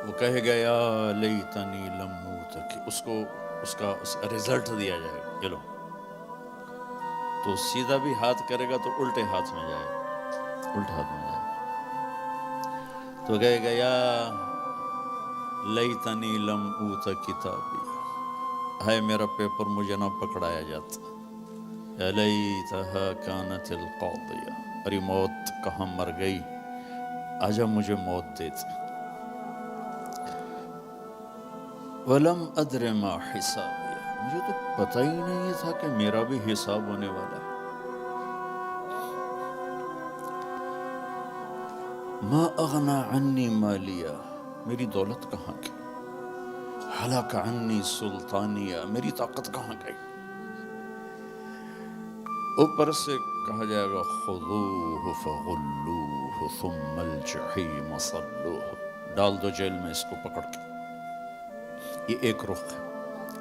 وہ کہے گا یا لیتنی لم اوت، اس کو اس کا رزلٹ دیا جائے گا، چلو تو سیدھا بھی ہاتھ کرے گا تو الٹے ہاتھ میں جائے گا، الٹا ہاتھ میں جائے گا، تو کہے گا یا لیتنی لم اوت کتابی، ہے میرا پیپر مجھے نہ پکڑایا جاتا، یا لیتہا کانت القاضیہ، ارے موت کہاں مر گئی، آجا مجھے موت دیتے، وَلَمْ أَدْرِ مَا حِسَابِيَ، مجھے تو پتہ ہی نہیں تھا کہ میرا بھی حساب ہونے والا ہے، مَا أَغْنَى عَنِّي مَالِيَا، میری دولت کہاں گئی، ہلاک عنی سلطانیہ، میری طاقت کہاں گئی، اوپر سے کہا جائے گا خذوہ فغلوہ ثم الجحیم صلوہ، ڈال دو جیل میں اس کو پکڑ کے، یہ ایک رخ ہے،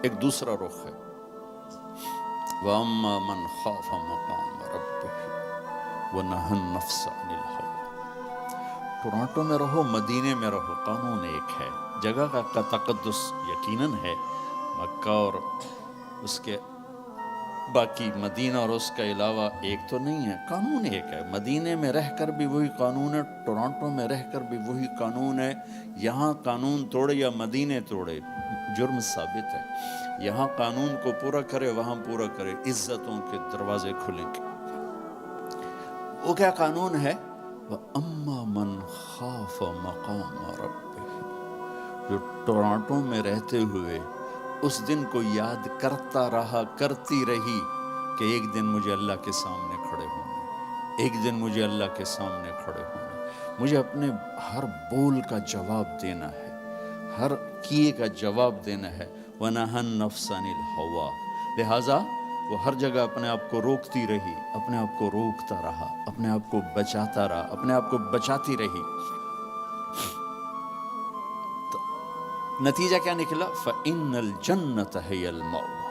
ایک دوسرا رخ ہے، وَأَمَّا مَنْ خَافَ مَقَامَ رَبِّهِ وَنَهَى النَّفْسَ عَنِ الْهَوَىٰ، ٹورانٹو میں رہو مدینے میں رہو، قانون ایک ہے، جگہ کا تقدس یقیناً ہے، مکہ اور اس کے باقی مدینہ اور اس کا علاوہ ایک تو نہیں ہے، قانون ایک ہے، مدینے میں رہ کر بھی وہی قانون ہے، ٹورانٹو میں رہ کر بھی وہی قانون ہے، یہاں قانون توڑے یا مدینے توڑے جرم ثابت ہے، یہاں قانون کو پورا کرے وہاں پورا کرے، عزتوں کے دروازے کھلیں گے، وہ کیا قانون ہے، وَأَمَّا مَنْ خَافَ مَقَامَ رَبِّهِ، جو ٹورانٹو میں رہتے ہوئے اس دن کو یاد کرتا رہا، کرتی رہی کہ ایک دن مجھے اللہ کے سامنے کھڑے ہونا، ایک دن مجھے اللہ کے سامنے کھڑے ہونا، مجھے اپنے ہر بول کا جواب دینا ہے، ہر کیے کا جواب دینا ہے، وَنَهَى النَّفْسَ عَنِ الْهَوَىٰ، لہٰذا وہ ہر جگہ اپنے آپ کو روکتی رہی، اپنے آپ کو روکتا رہا، اپنے آپ کو بچاتا رہا، اپنے آپ کو بچاتی رہی، نتیجہ کیا نکلا، فَإِنَّ الْجَنَّةَ هِيَ الْمَأْوَىٰ،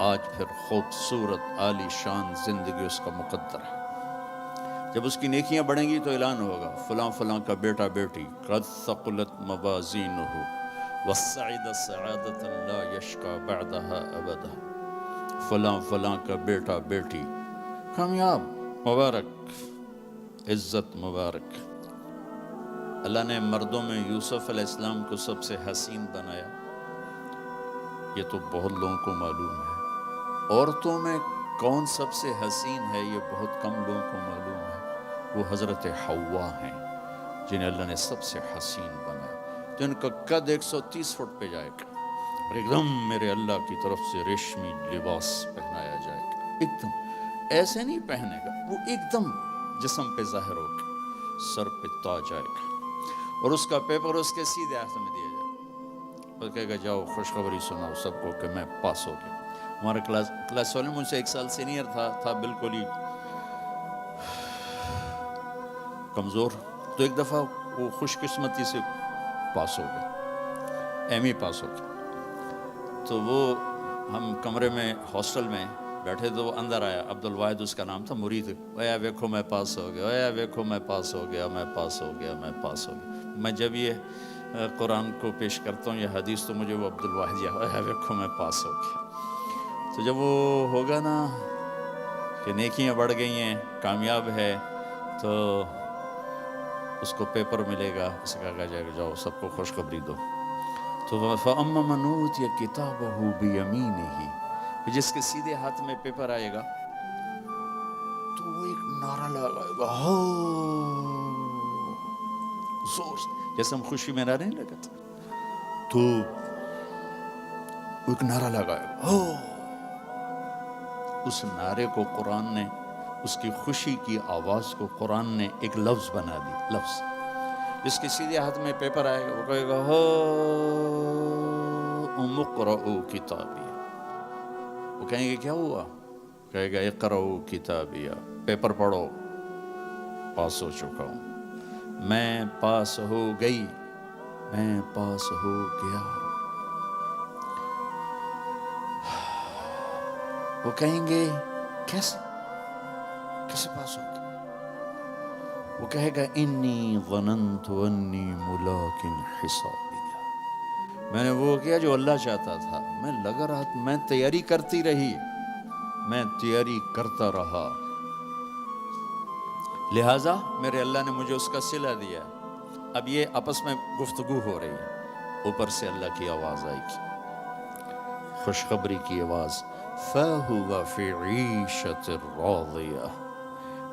آج پھر خوبصورت عالی شان زندگی اس کا مقدر ہے، جب اس کی نیکیاں بڑھیں گی تو اعلان ہوگا فلاں فلاں کا بیٹا بیٹی قد ثقلت موازینہ وَالسَّعِدَ سَعَادَةً لَا يَشْقَى بَعْدَهَا أَبَدًا، فلاں فلاں کا بیٹا بیٹی کامیاب، مبارک، عزت مبارک۔ اللہ نے مردوں میں یوسف علیہ السلام کو سب سے حسین بنایا، یہ تو بہت لوگوں کو معلوم ہے، عورتوں میں کون سب سے حسین ہے یہ بہت کم لوگوں کو معلوم ہے، وہ حضرت حوا ہیں جنہیں اللہ نے سب سے حسین بنایا، جن کا قد 130 فٹ پہ جائے گا اور ایک دم میرے اللہ کی طرف سے ریشمی لباس پہنایا جائے گا، ایک دم ایسے نہیں پہنے گا، وہ ایک دم جسم پہ ظاہر ہوگا، سر پہ تاج آئے گا، اور اس کا پیپر اس کے سیدھے ہاتھ میں دیا جائے گا، اور کہے گا جاؤ خوشخبری سناؤ سب کو کہ میں پاس ہو گیا۔ ہمارا کلاس والے مجھ سے 1 سال سینئر تھا بالکل ہی کمزور، تو ایک دفعہ وہ خوش قسمتی سے پاس ہو گیا، ایم ای پاس ہو گیا، تو وہ ہم کمرے میں ہاسٹل میں بیٹھے تو وہ اندر آیا، عبدالواحد اس کا نام تھا، مرید، اویا ویکھو میں پاس ہو گیا، اویا ویکھو میں پاس ہو گیا، میں پاس ہو گیا، میں پاس ہو گیا، میں جب یہ قرآن کو پیش کرتا ہوں یہ حدیث تو مجھے وہ عبدالواحد یا اویا ویکھو میں پاس ہو گیا، تو جب وہ ہوگا نا کہ نیکیاں بڑھ گئی ہیں، کامیاب ہے، تو اس کو پیپر ملے گا، اسے کہا جائے گا جاؤ سب کو خوشخبری دو، تو فَأَمَّا مَنْ أُوتِيَ كِتَابَهُ بِيَمِينِهِ، جس کے سیدھے ہاتھ میں پیپر آئے گا تو وہ ایک نعرہ لگائے گا، ہو زور سے، جیسے ہم خوشی میں نعرے نہیں لگاتے، تو وہ ایک نعرہ لگائے گا، ہو، اس نعرے کو قرآن نے، اس کی خوشی کی آواز کو قرآن نے ایک لفظ بنا دی، لفظ، جس کے سیدھے ہاتھ میں پیپر آئے گا وہ کہے گا ہو اقرؤوا کتابیہ، وہ کہیں گے کیا ہوا، کہے گا اقرؤوا کتابیہ، پیپر پڑھو، پاس ہو چکا ہوں، میں پاس ہو گئی، میں پاس ہو گیا، وہ کہیں گے کیسے پاس ہو گیا، وہ کہے گا انی ظننت انی ملاق حسابی، میں نے وہ کیا جو اللہ چاہتا تھا. میں لگا رہا, میں تیاری کرتی رہی, میں تیاری کرتا رہا. لہٰذا میرے اللہ نے مجھے اس کا صلہ دیا. اب یہ آپس میں گفتگو ہو رہی ہے, اوپر سے اللہ کی آواز آئی گی, خوشخبری کی آواز. فَهُوَ فِي عِيشَةٍ رَاضِيَةٍ.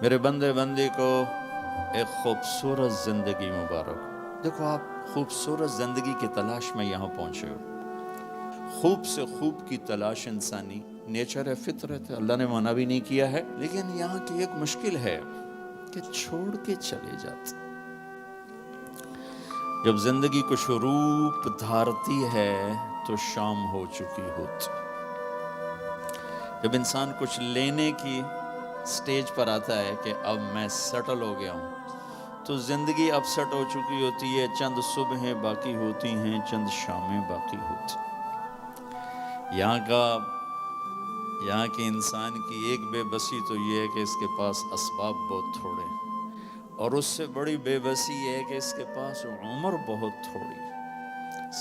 میرے بندے کو ایک خوبصورت زندگی مبارک. دیکھو آپ خوبصورت زندگی کی تلاش میں یہاں پہنچے ہو. خوب سے خوب کی تلاش انسانی نیچر ہے, فطرت ہے, اللہ نے منع بھی نہیں کیا ہے. لیکن یہاں کی ایک مشکل ہے کہ چھوڑ کے چلے جاتے. جب زندگی کچھ روپ دھارتی ہے تو شام ہو چکی ہوتی. جب انسان کچھ لینے کی سٹیج پر آتا ہے کہ اب میں سیٹل ہو گیا ہوں, تو زندگی اب سیٹ ہو چکی ہوتی ہے. چند صبحیں باقی ہوتی ہیں, چند شامیں باقی ہوتی. یہاں کے انسان کی ایک بے بسی تو یہ ہے کہ اس کے پاس اسباب بہت تھوڑے ہیں, اور اس سے بڑی بے بسی یہ ہے کہ اس کے پاس عمر بہت تھوڑی ہے.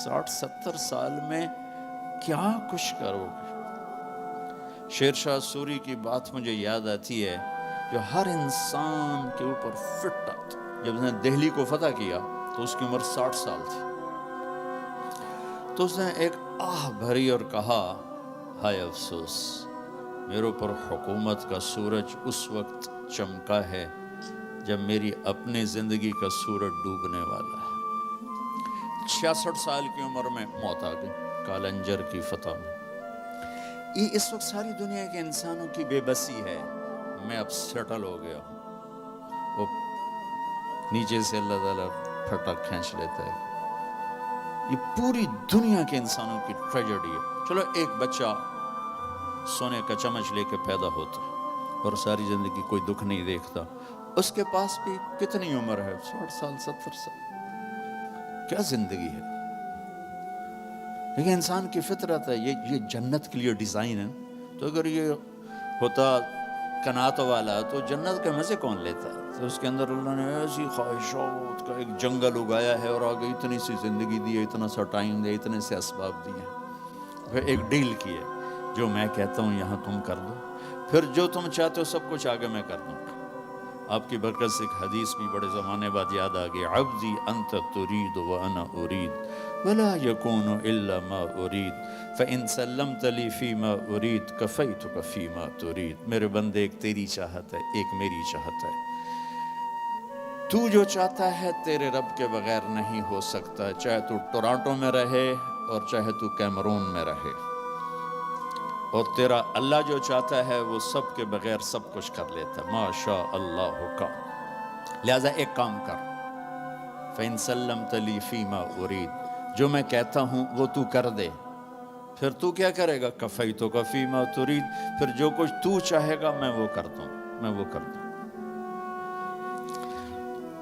60-70 سال میں کیا کچھ کرو گے. شیر شاہ سوری کی بات مجھے یاد آتی ہے, جو ہر انسان کے اوپر فٹ آتا. جب اس نے دہلی کو فتح کیا تو اس کی عمر 60 سال تھی. تو اس نے ایک آہ بھری اور کہا, ہائے افسوس, میرے اوپر حکومت کا سورج اس وقت چمکا ہے جب میری اپنی زندگی کا سورج ڈوبنے والا ہے. 66 سال کی عمر میں موت آ گئی کالنجر کی فتح میں. یہ اس وقت ساری دنیا کے انسانوں کی بے بسی ہے. میں اب سیٹل ہو گیا ہوں. وہ نیچے سے اللہ تعالیٰ پھٹا کھینچ لیتا ہے. یہ پوری دنیا کے انسانوں کی ٹریجڈی ہے. چلو ایک بچہ سونے کا چمچ لے کے پیدا ہوتا ہے اور ساری زندگی کوئی دکھ نہیں دیکھتا, اس کے پاس بھی کتنی عمر ہے, 60 سال 70 سال. کیا زندگی ہے. لیکن انسان کی فطرت ہے, یہ جنت کے لیے ڈیزائن ہے. تو اگر یہ ہوتا کنات والا تو جنت کے مزے کون لیتا. تو اس کے اندر اللہ نے ایسی خواہشات کا ایک جنگل اگایا ہے, اور آگے اتنی سی زندگی دی ہے, اتنا سا ٹائم دیا, اتنے سے اسباب دیے. پھر ایک ڈیل کی ہے, جو میں کہتا ہوں یہاں تم کر دو, پھر جو تم چاہتے ہو سب کچھ آگے میں کر دوں. آپ کی برکت سے ایک حدیث بھی بڑے زمانے بعد یاد آ گئی. عبدی انت ترید وانا ارید ولا یکون الا ما ارید فان سلمت لی فیما ارید کفیتک فیما ترید. میرے بندے, ایک تیری چاہت ہے, ایک میری چاہت ہے. تو جو چاہتا ہے تیرے رب کے بغیر نہیں ہو سکتا, چاہے تو ٹورانٹو میں رہے اور چاہے تو کیمرون میں رہے. اور تیرا اللہ جو چاہتا ہے وہ سب کے بغیر سب کچھ کر لیتا ہے. ما شاء اللہ کا. لہذا ایک کام کر, فَإِن سَلَّمْتَ لِي فِيمَا أُرِيد, جو میں کہتا ہوں وہ تو کر دے, پھر تو کیا کرے گا. کَفَيْتُكَ فِيمَا تُرِيد, پھر جو کچھ تو چاہے گا میں وہ کر دوں, میں وہ کر دوں.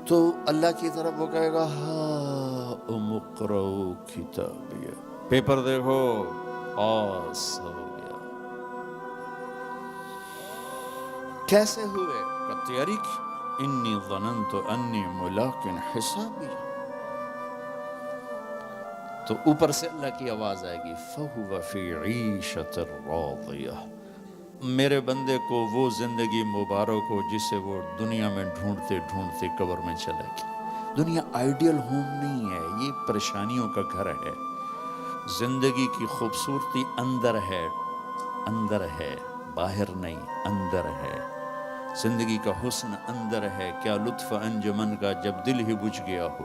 تو اللہ کی طرف وہ کہے گا, ہَاؤْمُ اقْرَءُوا کِتَابِیَهْ, پیپر دیکھو, پاس ہو گیا. کیسے ہوئے کا تیاری کی. انی ظننت انی ملاق حسابی. تو اوپر سے اللہ کی آواز آئے گی, فَهُوَ فِي عِيشَةٍ رَاضِيَةٍ. میرے بندے کو وہ زندگی مبارک ہو جسے وہ دنیا میں ڈھونڈتے ڈھونڈتے قبر میں چلے گی. دنیا آئیڈیل ہوم نہیں ہے, یہ پریشانیوں کا گھر ہے. زندگی کی خوبصورتی اندر ہے, اندر ہے, باہر نہیں, اندر ہے. زندگی کا حسن اندر ہے. کیا لطف انجمن کا جب دل ہی بجھ گیا ہو.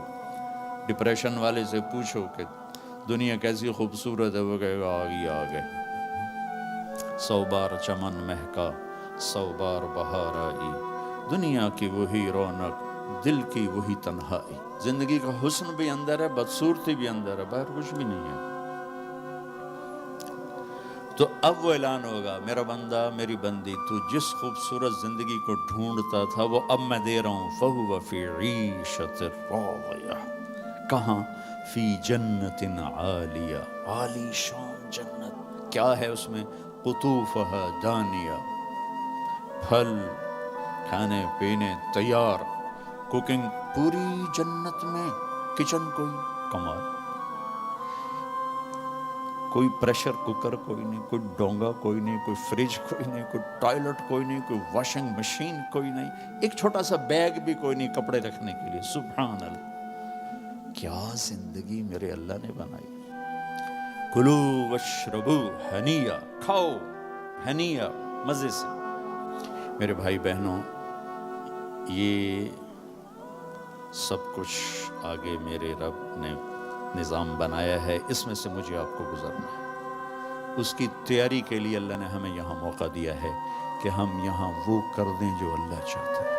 ڈپریشن والے سے پوچھو کہ دنیا کیسی خوبصورت ہے, وہ کہے گا آگے آگے. 100 بار چمن مہکا, 100 بار بہار آئی, دنیا کی وہی رونق, دل کی وہی تنہائی. زندگی کا حسن بھی اندر ہے, بدصورتی بھی اندر ہے, باہر کچھ بھی نہیں ہے. تو اب وہ اعلان ہوگا, میرا بندہ میری بندی, تو جس خوبصورت زندگی کو ڈھونڈتا تھا وہ اب میں دے رہا ہوں. فَهُوَ فِي عِيشَةٍ رَاضِيَةٍ. کہاں؟ فی جنت عالیہ, عالی شان جنت. کیا ہے اس میں؟ قطوفها دانیہ, پھل کھانے پینے تیار, کوکنگ پوری جنت میں, کچن کوئی کمال. کوئی پریشر کوکر کوئی نہیں، کوئی ڈونگا کوئی نہیں، کوئی فریج کوئی نہیں، کوئی ٹوائلٹ کوئی نہیں، کوئی واشنگ مشین کوئی نہیں، ایک چھوٹا سا بیگ بھی کوئی نہیں کپڑے رکھنے کے لیے. سبحان اللہ، کیا زندگی میرے اللہ نے بنائی. کلو واشربو ہنیا، کھاؤ ہنیا، مزے سے. میرے بھائی بہنوں، یہ سب کچھ آگے میرے رب نے نظام بنایا ہے، اس میں سے مجھے آپ کو گزرنا ہے. اس کی تیاری کے لیے اللہ نے ہمیں یہاں موقع دیا ہے کہ ہم یہاں وہ کر دیں جو اللہ چاہتا ہے.